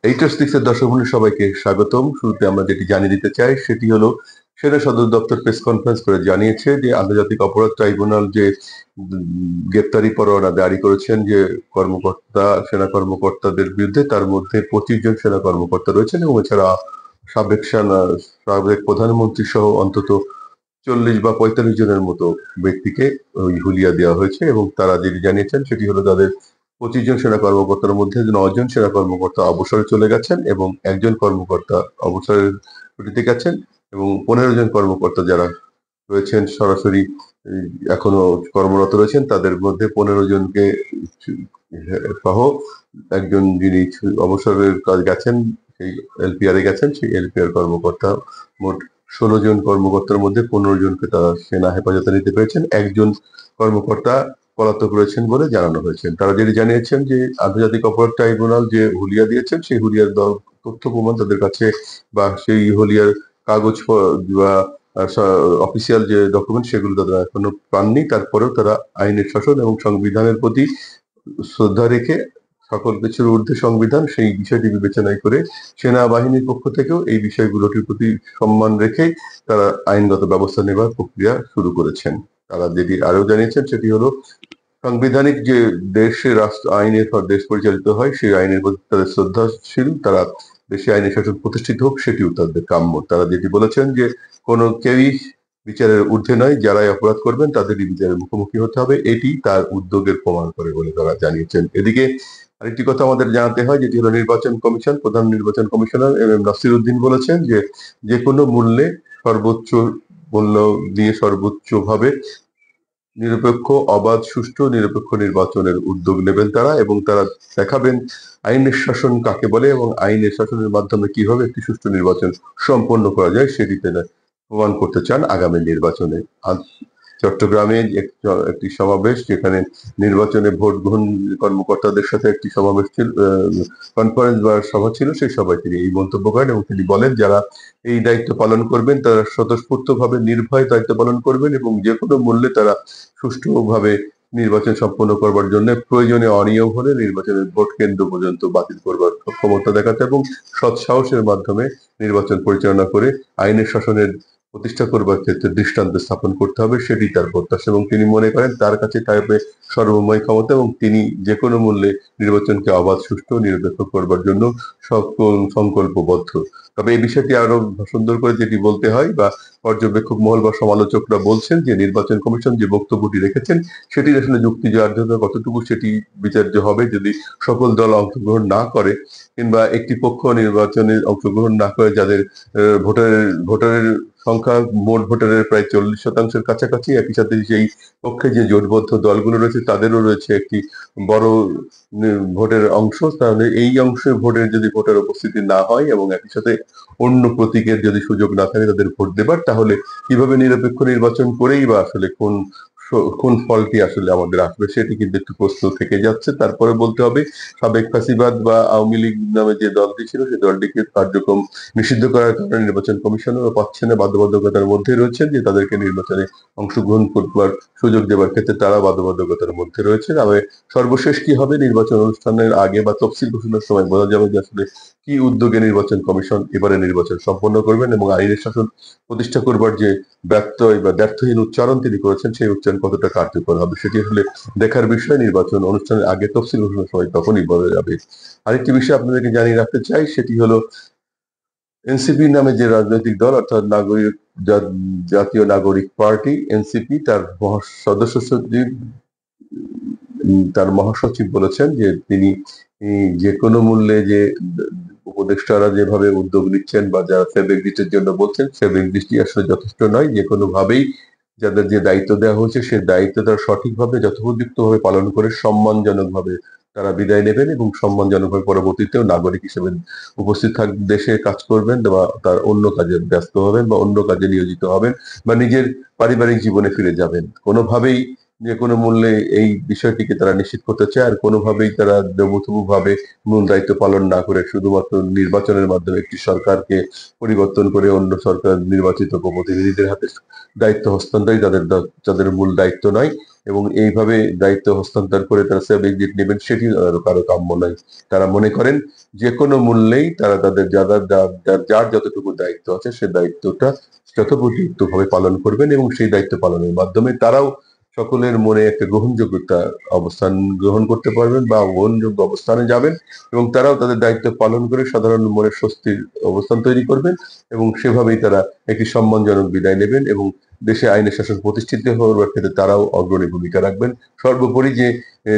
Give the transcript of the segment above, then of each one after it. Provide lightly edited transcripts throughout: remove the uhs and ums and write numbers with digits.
এইচএস-6 এর দর্শক বন্ধু সবাইকে স্বাগতম। শুরুতে আমরা যেটি জানিয়ে দিতে চাই সেটি হলো সেনা সদর দপ্তর প্রেস কনফারেন্স করে জানিয়েছে যে আন্তর্জাতিক অপরাধ ট্রাইব্যুনাল যে গ্রেপ্তারি পরোয়ানা জারি করেছেন যে সেনা কর্মকর্তাদের বিরুদ্ধে, তার মধ্যে 25 জন সেনা কর্মকর্তা রয়েছেন এবং এছাড়া সাবেক প্রধানমন্ত্রী সহ অন্তত 40 বা 45 জনের মতো ব্যক্তিকে ওই হুলিয়া দেওয়া হয়েছে এবং তারা যেটি জানিয়েছেন সেটি হলো তাদের 25 জন সেনা কর্মকর্তার মধ্যে 9 জন সেনা কর্মকর্তা অবসরে চলে গেছেন এবং একজন কর্মকর্তা অবসরের ছুটিতে গেছেন এবং 15 জন কর্মকর্তা যারা রয়েছেন সরাসরি এই এখনো কর্মরত রয়েছেন, তাদের মধ্যে 15 জনকে সহ একজন যিনি অবসরের কাজ গেছেন, সেই এলপিআর এ গেছেন, সেই এলপিআর কর্মকর্তা মোট 16 জন কর্মকর্তার মধ্যে 15 জনকে তারা সেনা হেফাজতে নিতে পেরেছেন। একজন কর্মকর্তা পলাতক রয়েছেন বলে জানানো হয়েছে। তারা যেটি জানিয়েছেন যে আন্তর্জাতিক অপরাধ ট্রাইব্যুনাল যে হুলিয়া দিয়েছেন সেই হুলিয়ার তথ্য প্রমাণ তাদের কাছে বা সেই হুলিয়ার কাগজ বা অফিসিয়াল যে ডকুমেন্ট সেগুলো তারা এখনো পাননি। তারপরেও তারা আইনের শাসন এবং সংবিধানের প্রতি শ্রদ্ধা রেখে সকল কিছুর ঊর্ধ্বে সংবিধান, সেই বিষয়টি বিবেচনায় করে সেনাবাহিনীর পক্ষ থেকেও এই বিষয়গুলোটির প্রতি সম্মান রেখে তারা আইনগত ব্যবস্থা নেবার প্রক্রিয়া শুরু করেছেন। তারা যেটি আরো জানিয়েছেন সেটি হলো সাংবিধানিক যে দেশে রাষ্ট্র আইনের দেশ পরিচালিত হয় সেই আইনের প্রতি তাদের শ্রদ্ধাশীল। তারা দেশে আইনের শাসন প্রতিষ্ঠিত হোক সেটিও তাদের কাম্য। তারা যেটি বলেছেন যে কোনো কেউই বিচারের ঊর্ধ্বে নয়, যারাই অপরাধ করবেন তাদেরই বিচারের মুখোমুখি হতে হবে, এটি তার উদ্যোগের প্রমাণ করে বলে তারা জানিয়েছেন। এদিকে আরেকটি কথা আমাদের জানাতে হয়, যেটি হলো নির্বাচন কমিশন। প্রধান নির্বাচন কমিশনার এম নাসির উদ্দিন বলেছেন যে কোনো মূল্যে সর্বোচ্চ মূল্য দিয়ে সর্বোচ্চভাবে নিরপেক্ষ, অবাধ, সুষ্ঠু নিরপেক্ষ নির্বাচনের উদ্যোগ নেবেন তারা এবং তারা দেখাবেন আইনের শাসন কাকে বলে এবং আইনের শাসনের মাধ্যমে কিভাবে একটি সুষ্ঠু নির্বাচন সম্পন্ন করা যায় সেটি তারা প্রমাণ করতে চান আগামী নির্বাচনে। চট্টগ্রামে একটি সমাবেশ, যেখানে নির্বাচনে ভোট গ্রহণ কর্মকর্তাদের সাথে একটি সমাবেশ ছিল, কনফারেন্স বা সভা ছিল, সেই সভায় তিনি এই মন্তব্য করেন এবং তিনি বলেন যারা এই দায়িত্ব পালন করবেন তারা স্বতঃস্ফূর্তভাবে নির্ভয়ে দায়িত্ব পালন করবেন এবং যে কোনো মূল্যে তারা সুষ্ঠুভাবে নির্বাচন সম্পন্ন করবার জন্য প্রয়োজনে অনিয়ম হলে নির্বাচনের ভোট কেন্দ্র পর্যন্ত বাতিল করবার ক্ষমতা দেখাতে এবং সৎ সাহসের মাধ্যমে নির্বাচন পরিচালনা করে আইনের শাসনের প্রতিষ্ঠা করবার ক্ষেত্রে দৃষ্টান্ত স্থাপন করতে হবে, সেটি তার প্রত্যাশা। এবং তিনি মনে করেন তার কাছে থাকবে সর্বময় ক্ষমতা এবং তিনি যে কোনো মূল্যে নির্বাচনকে অবাধ, সুষ্ঠু, নিরপেক্ষ করবার জন্য সংকল্পবদ্ধ। তবে এই বিষয়টি আরো সুন্দর করে যেটি বলতে হয় বা পর্যবেক্ষক মহল বা সমালোচকরা বলছেন যে নির্বাচন কমিশন যে বক্তব্যটি রেখেছেন সেটির আসলে যুক্তিযার্যতা কতটুকু সেটি বিচার্য হবে যদি সকল দল অংশগ্রহণ না করে কিংবা একটি পক্ষ নির্বাচনে অংশগ্রহণ না করে, যাদের ভোটারের সংখ্যা মোট ভোটারের প্রায় 40% কাছাকাছি। একই সাথে সেই পক্ষে যে জোটবদ্ধ দলগুলো রয়েছে তাদেরও রয়েছে একটি বড় ভোটের অংশ। তাহলে এই অংশে যদি ভোটার উপস্থিতি না হয় এবং একই সাথে অন্য প্রতীকের যদি সুযোগ না থাকে তাদের ভোট দেবার, তাহলে কিভাবে নিরপেক্ষ নির্বাচন করেই বা আসলে কোন ফলটি আসলে আমাদের আসবে সেটি কিন্তু একটু প্রশ্ন থেকে যাচ্ছে। তারপরে বলতে হবে সাবেক ফ্যাসিবাদ বা আওয়ামী লীগ নামে যে দলটি ছিল সেই দলটিকে কার্যক্রম নিষিদ্ধ করার কারণে নির্বাচন কমিশনও পাচ্ছে না, বাধ্যবাধকতার মধ্যে রয়েছেন যে তাদেরকে নির্বাচনে অংশগ্রহণ করবার সুযোগ দেওয়ার ক্ষেত্রে তারা বাধ্যবাধকতার মধ্যে রয়েছে। তবে সর্বশেষ কি হবে নির্বাচন অনুষ্ঠানের আগে বা তফসিল ঘোষণার সময় বোঝা যাবে যে আসলে কি উদ্যোগে নির্বাচন কমিশন এবারে নির্বাচন সম্পন্ন করবেন এবং আইনের শাসন প্রতিষ্ঠা করবার যে ব্যত্যয় বা ব্যর্থহীন উচ্চারণ তিনি করেছেন সেই উচ্চারণ কতটা কার্যকর হবে সেটি আসলে দেখার বিষয়। নির্বাচন অনুষ্ঠানের আগে তফসিল ঘোষণার সময় তখনই বোঝা যাবে। আরেকটি বিষয় আপনাদেরকে জানিয়ে রাখতে চাই, সেটি হলো এনসিপি নামে যে রাজনৈতিক দল, অর্থাৎ জাতীয় নাগরিক পার্টি এনসিপি, তার মহাসচিব বলেছেন যে তিনি যে কোনো মূল্যে যে উপদেষ্টারা যেভাবে উদ্যোগ নিচ্ছেন বা যারা ফেব্রিক লিস্টের জন্য বলছেন, ফেব্রিক লিস্টই আসলে যথেষ্ট নয়। যে কোনো ভাবেই যাদের যে দায়িত্ব দেওয়া হয়েছে সেই দায়িত্ব তারা সঠিকভাবে যথোপযুক্তভাবে পালন করে সম্মানজনকভাবে তারা বিদায় নেবেন এবং সম্মানজনকভাবে পরবর্তীতেও নাগরিক হিসেবে উপস্থিত দেশে কাজ করবেন বা তার অন্য কাজে ব্যস্ত হবেন বা অন্য কাজে নিয়োজিত হবেন বা নিজের পারিবারিক জীবনে ফিরে যাবেন। কোনোভাবেই যে কোনো মূল্যে এই বিষয়টিকে তারা নিশ্চিত করতে চায়, আর কোনোভাবেই তারা দেবতুবু ভাবে মূল দায়িত্ব পালন না করে শুধুমাত্র নির্বাচনের মাধ্যমে একটি সরকারকে পরিবর্তন করে অন্য সরকার নির্বাচিত প্রতিনিধিদের হাতে দায়িত্ব হস্তান্তরই তাদের মূল দায়িত্ব নয়। এবং এইভাবে দায়িত্ব হস্তান্তর করে তারা সেভ এক্সিট নেবেন সেটি কারো কাম্য নয়। তারা মনে করেন যে কোনো মূল্যেই তারা তাদের যার যতটুকু দায়িত্ব আছে সে দায়িত্বটা যথোপযুক্তভাবে পালন করবেন এবং সেই দায়িত্ব পালনের মাধ্যমে তারাও সকলের মনে একটা গ্রহণযোগ্যতা অবস্থান গ্রহণ করতে পারবেন বা গ্রহণযোগ্য অবস্থানে যাবেন এবং তারাও তাদের দায়িত্ব পালন করে সাধারণ মনে স্বস্তির অবস্থান তৈরি করবেন এবং সেভাবেই তারা একটি সম্মানজনক বিদায় নেবেন এবং দেশে আইনের শাসন প্রতিষ্ঠিত হওয়ার ক্ষেত্রে তারাও অগ্রণী ভূমিকা রাখবেন। সর্বোপরি যে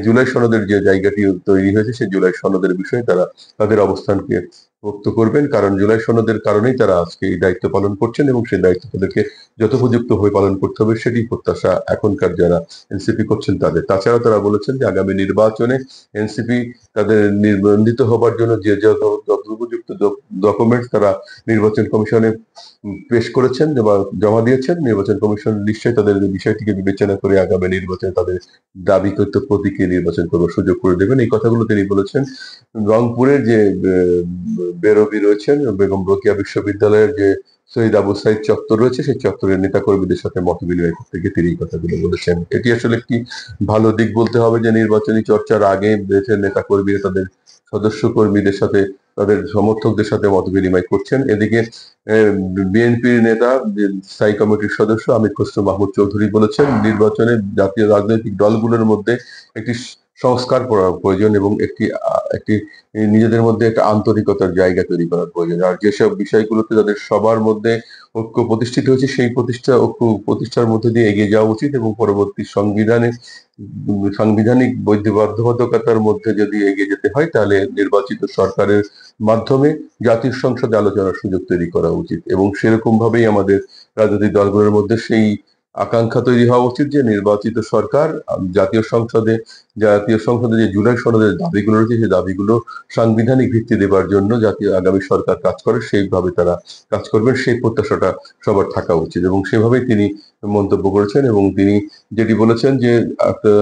জুলাই সনদের যে জায়গাটি তৈরি হয়েছে সেই জুলাই সনদের বিষয়ে তারা তাদের অবস্থানকে ব্যক্ত করবেন, কারণ জুলাই সনদের কারণেই তারা আজকে এই দায়িত্ব পালন করছেন এবং সেই দায়িত্ব তাদেরকে যথোপযুক্তভাবে পালন করতে হবে সেটি প্রত্যাশা এখনকার যারা এনসিপি করছেন তাদের। তাছাড়া তারা বলেছেন যে আগামী নির্বাচনে এনসিপি তাদের নির্বাচিত হবার জন্য যে যথোপযুক্ত ডকুমেন্টস তারা নির্বাচন কমিশনে পেশ করেছেন বা জমা দিয়েছেন, নির্বাচন কমিশন নিশ্চয়ই তাদের বিষয়টিকে বিবেচনা করে আগামী নির্বাচনে তাদের দাবিকৃত প্রতীকে নির্বাচন করবার সুযোগ করে দেবেন। এই কথাগুলো তিনি বলেছেন রংপুরের যে বেরোবি রয়েছেন বেগম রোকেয়া বিশ্ববিদ্যালয়ের যে শহীদ আবু সাইদ চত্বর রয়েছে সেই চত্বরের নেতাকর্মীদের সাথে মত বিনিময় করতে গিয়ে তিনি এই কথাগুলো বলেছেন। এটি আসলে একটি ভালো দিক বলতে হবে যে নির্বাচনী চর্চার আগে দেশের নেতাকর্মীরা তাদের সদস্য কর্মীদের সাথে তাদের সমর্থকদের সাথে মত বিনিময় করছেন। এদিকে বিএনপির নেতা স্থায়ী কমিটির সদস্য আমির খসরু মাহমুদ চৌধুরী বলেছেন নির্বাচনে জাতীয় রাজনৈতিক দলগুলোর মধ্যে একটি সংস্কার প্রয়োজন এবং একটি নিজেদের মধ্যে একটা আন্তরিকতার জায়গা তৈরি করার প্রয়োজন। আর যেসব বিষয়গুলোতে তাদের সবার মধ্যে ঐক্য প্রতিষ্ঠিত হয়েছে সেই ঐক্য প্রতিষ্ঠার মধ্যে দিয়ে এগিয়ে যাওয়া উচিত এবং পরবর্তী সাংবিধানিক বাধ্যবাধকতার মধ্যে যদি এগিয়ে যেতে হয় তাহলে নির্বাচিত সরকারের মাধ্যমে জাতীয় সংসদে আলোচনার সুযোগ তৈরি করা উচিত এবং সেরকম ভাবেই আমাদের রাজনৈতিক দলগুলোর মধ্যে সেই আকাঙ্ক্ষা তৈরি হওয়া উচিত যে নির্বাচিত সরকার জাতীয় সংসদে যে জুলাই সনদের দাবিগুলো রয়েছে সেই দাবিগুলো সাংবিধানিক ভিত্তি দেবার জন্য জাতীয় আগামী সরকার কাজ করে সেইভাবে তারা কাজ করবেন সেই প্রত্যাশাটা সবার থাকা উচিত এবং সেভাবেই তিনি মন্তব্য করেছেন এবং তিনি যেটি বলেছেন যে একটা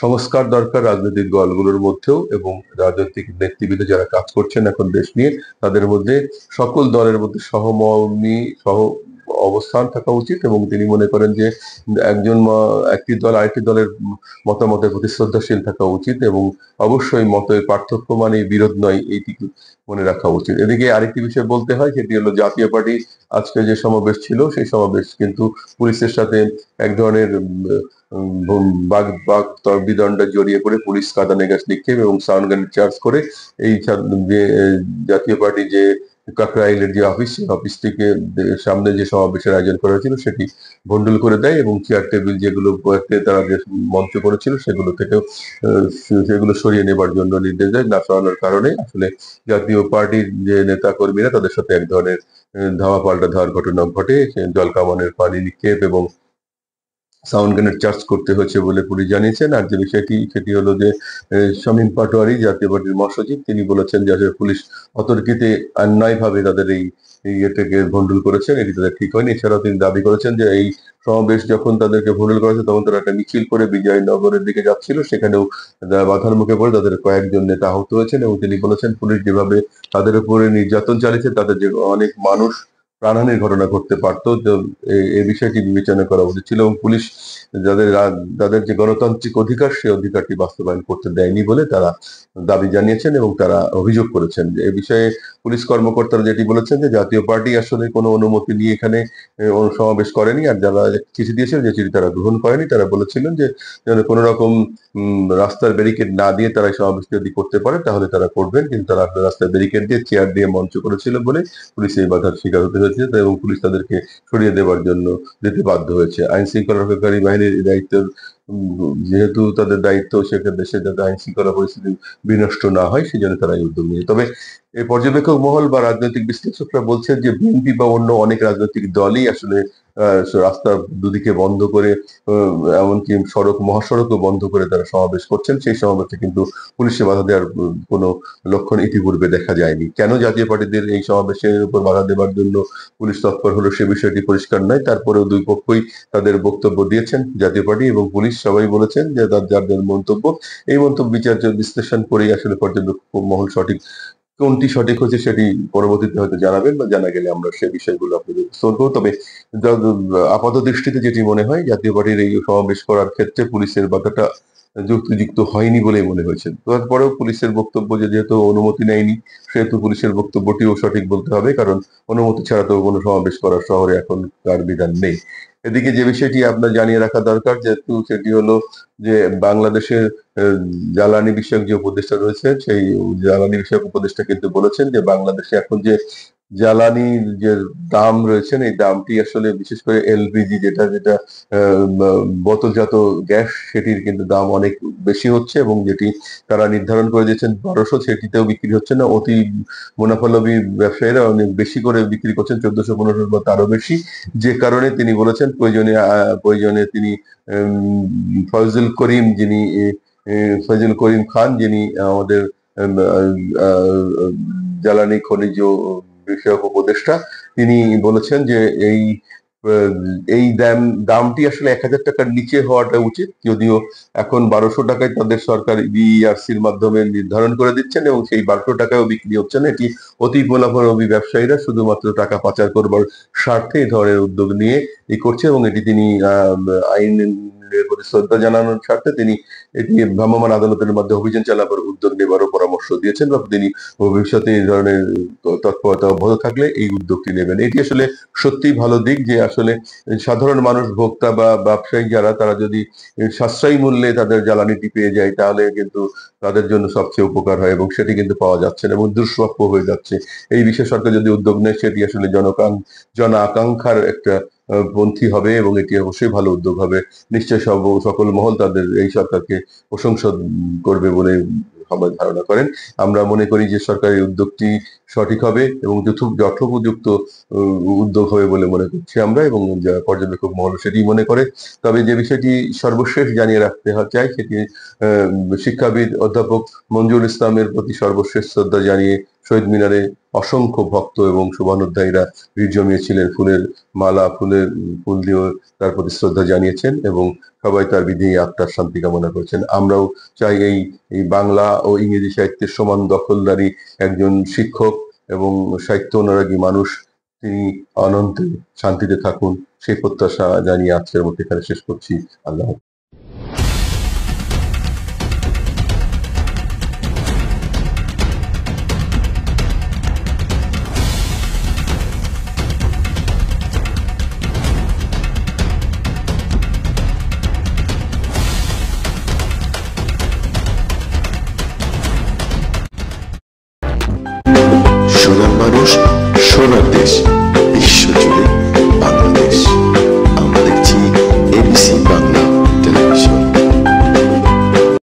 সংস্কার দরকার রাজনৈতিক দলগুলোর মধ্যেও এবং রাজনৈতিক নেতৃবৃন্দ যারা কাজ করছেন এখন দেশ নিয়ে তাদের মধ্যে সকল দলের মধ্যে সহ অবস্থান থাকা উচিত এবং তিনি মনে করেন যে একটি দল আরেকটি দলের মতামতের প্রতি শ্রদ্ধাশীল থাকা উচিত এবং অবশ্যই মতের পার্থক্য মানে বিরোধ নয় এইটি মনে রাখা উচিত। এদিকে আরেকটি বিষয় বলতে হয় সেটি হলো জাতীয় পার্টি আজকে যে সমাবেশ ছিল সেই সমাবেশ কিন্তু পুলিশের সাথে এক ধরনের বাগ বিদণ্ডে জড়িয়ে পড়ে পুলিশ কাঁদানে গ্যাস নিক্ষেপ এবং সাউন্ড গ্রেনেড চার্জ করে এই যে জাতীয় পার্টি যে কাকরাইলের যে অফিস সেই অফিসটিকে সামনে যে সমাবেশের আয়োজন করা হয়েছিল সেটি ভন্ডুল করে দেয় এবং চেয়ার টেবিল যেগুলো তারা যে মঞ্চ করেছিল সেগুলো সরিয়ে নেবার জন্য নির্দেশ দেয়। না সরানোর কারণে আসলে জাতীয় পার্টির যে নেতা কর্মীরা তাদের সাথে এক ধরনের ধাওয়া পাল্টা ধাওয়ার ঘটনা ঘটে, জল কামানের পানি নিক্ষেপ এবং সাউন্ড গ্রেনেড চার্জ করতে হয়েছে বলে পুলিশ জানিয়েছেন। আর যে বিষয়টি সেটি হলো যে শামীম পাটোয়ারি জাতীয় পার্টির মহাসচিব তিনি বলেছেন যে আসলে পুলিশ অতর্কিতে অন্যায়ভাবে তাদের এই ইয়েটাকে ভন্ডুল করেছেন, এটি তাদের ঠিক হয়নি। এছাড়াও তিনি দাবি করেছেন যে এই সমাবেশ যখন তাদেরকে ভন্ডুল করেছে তখন তারা একটা মিছিল করে বিজয়নগরের দিকে যাচ্ছিল, সেখানেও বাধার মুখে পড়ে তাদের কয়েকজন নেতা আহত হয়েছেন এবং তিনি বলেছেন পুলিশ যেভাবে তাদের উপরে নির্যাতন চালিয়েছে তাদের যে অনেক মানুষ প্রাণহানির ঘটনা ঘটতে পারত, এই বিষয়টি বিবেচনা করা উচিত ছিল এবং পুলিশ যাদের যে গণতান্ত্রিক অধিকার সেই অধিকারটি বাস্তবায়ন করতে দেয়নি বলে তারা দাবি জানিয়েছেন এবং তারা অভিযোগ করেছেন। এ বিষয়ে পুলিশ কর্মকর্তারা যেটি বলেছেন যে জাতীয় পার্টি আসলে কোনো অনুমতি নিয়ে এখানে সমাবেশ করেনি আর যারা চিঠি দিয়েছিল যে চিঠি তারা গ্রহণ করেনি। তারা বলেছিলেন যে কোনো রকম রাস্তার ব্যারিকেড না দিয়ে তারা সমাবেশ যদি করতে পারে তাহলে তারা করবেন, কিন্তু তারা রাস্তার ব্যারিকেড দিয়ে চেয়ার দিয়ে মঞ্চ করেছিল বলে পুলিশ এই বাধার শিকার হতে হয়েছে এবং পুলিশ তাদেরকে সরিয়ে দেওয়ার জন্য যেতে বাধ্য হয়েছে। আইন শৃঙ্খলা রক্ষাকারী বাহিনীর দায়িত্ব যেহেতু তাদের দায়িত্ব সেখানে দেশে যাতে আইন শৃঙ্খলা পরিস্থিতি বিনষ্ট না হয় সেই জন্য তারা এই উদ্যোগ নিয়ে। তবে এই পর্যবেক্ষক মহল বা রাজনৈতিক বিশ্লেষকরা বলছেন যে বিএনপি বা অন্য অনেক রাজনৈতিক দলই আসলে রাস্তা দুদিকে বন্ধ করে এমনকি মহাসড়কও বন্ধ করে তারা সমাবেশ করছেন। সেই সমাবেশে কিন্তু পুলিশে বাধা দেওয়ার কোনো লক্ষণ ইতিপূর্বে দেখা যায়নি। কেন জাতীয় পার্টিদের এই সমাবেশের উপর বাধা দেওয়ার জন্য পুলিশ তৎপর হলো সে বিষয়টি পরিষ্কার নয়। তারপরেও দুই পক্ষই তাদের বক্তব্য দিয়েছেন, জাতীয় পার্টি এবং পুলিশ সবাই বলেছেন যে যার মন্তব্য এই মন্তব্য বিচার বিশ্লেষণ করেই আসলে পর্যবেক্ষক মহল সঠিক কোনটি সঠিক হয়েছে সেটি পরবর্তীতে হয়তো জানাবেন, বা জানা গেলে আমরা সে বিষয়গুলো আপনাদের উপস্থাপন করবো। তবে আপাত দৃষ্টিতে যেটি মনে হয়, জাতীয় পার্টির এই সমাবেশ করার ক্ষেত্রে পুলিশের বাধাটা যুক্তিযুক্ত হয়নি বলেই মনে হয়েছে। তারপরেও পুলিশের বক্তব্য যে যেহেতু অনুমতি নেয়নি, সেহেতু পুলিশের বক্তব্যটিও সঠিক বলতে হবে, কারণ অনুমতি ছাড়া তো কোনো সমাবেশ করার শহরে এখনকার বিধান নেই। এদিকে যে বিষয়টি আপনার জানিয়ে রাখা দরকার, যেহেতু সেটি হলো যে বাংলাদেশের জ্বালানি বিষয়ক যে উপদেষ্টা রয়েছে, সেই জ্বালানি বিষয়ক উপদেষ্টা কিন্তু বলেছেন যে বাংলাদেশে এখন যে জ্বালানির যে দাম রয়েছেন, এই দামটি আসলে বিশেষ করে এলপিজি যেটা যেটা বোতলজাত গ্যাস, সেটির কিন্তু দাম অনেক বেশি হচ্ছে, এবং যেটি তারা নির্ধারণ করে দিয়েছেন 1200, সেটিতেও বিক্রি হচ্ছে না। অতি মুনাফালোভী ব্যবসায়ীরা অনেক বেশি করে বিক্রি করছেন, 1400-1500 বা তারও বেশি। যে কারণে তিনি বলেছেন প্রয়োজনে তিনি ফয়জুল করিম, যিনি ফয়জুল করিম খান, যিনি আমাদের উম, আহ, জ্বালানি খনিজ বিষয়ক উপদেষ্টা, তিনি বলেছেন যে এই আহ, এই দামটি আসলে 1000 টাকার নিচে হওয়াটা উচিত, যদিও এখন 1200 টাকায় তাদের সরকার বিইআরসির মাধ্যমে নির্ধারণ করে দিচ্ছেন, এবং সেই 1200 টাকায়ও বিক্রি হচ্ছে না। এটি অতি মুনাফালোভী ব্যবসায়ীরা শুধুমাত্র টাকা পাচার করবার স্বার্থে এই ধরনের উদ্যোগ নিয়ে করছে, এবং এটি তিনি আইনের প্রতি শ্রদ্ধা জানানোর স্বার্থে তিনি এটি ভ্রাম্যমাণ আদালতের মধ্যে অভিযান চালাবার উদ্যোগ নেবারও পরামর্শ দিয়েছেন, বা তিনি ভবিষ্যতে এই ধরনের তৎপরতা অব্যাহত থাকলে এই উদ্যোগটি নেবেন। এটি আসলে সত্যিই ভালো দিক যে আসলে সাধারণ মানুষ, ভোক্তা বা ব্যবসায়ী যারা, তারা যদি সাশ্রয়ী মূল্যে তাদের জ্বালানিটি পেয়ে যায়, তাহলে কিন্তু তাদের জন্য সবচেয়ে উপকার হয়, এবং সেটি কিন্তু পাওয়া যাচ্ছে না এবং দুষ্প্রাপ্য হয়ে যাচ্ছে। এই বিষয়ে সরকার যদি উদ্যোগ নেয়, সেটি আসলে জন আকাঙ্ক্ষার একটা পন্থী হবে, এবং এটি অবশ্যই ভালো উদ্যোগ হবে। নিশ্চয়ই সকল মহল তাদের এই সরকারকে প্রশংসা করবে বলে সবাই ধারণা করেন। আমরা মনে করি যে সরকারের উদ্যোগটি সঠিক হবে এবং যথোপযুক্ত উদ্যোগ হবে বলে মনে করছি আমরা, এবং যারা পর্যবেক্ষক মহল সেটি মনে করে। তবে যে বিষয়টি সর্বশেষ জানিয়ে রাখতে চাই, সেটি শিক্ষাবিদ অধ্যাপক মঞ্জুরুল ইসলামের প্রতি সর্বশেষ শ্রদ্ধা জানিয়ে শহীদ মিনারে অসংখ্য ভক্ত এবং শুভানুধ্যায়ীরা ভিড় জমিয়েছিলেন, ফুলের মালা, ফুল দিয়ে তার প্রতি শ্রদ্ধা জানিয়েছেন, এবং সবাই তার বিদেহী আত্মার শান্তি কামনা করেছেন। আমরাও চাই এই বাংলা ও ইংরেজি সাহিত্যের সমান দখলদারি একজন শিক্ষক এবং সাহিত্য অনুরাগী মানুষ, তিনি অনন্তে শান্তিতে থাকুন, সেই প্রত্যাশা জানিয়ে আজকের মতো এখানে শেষ করছি। আল্লাহ। সোনার মানুষ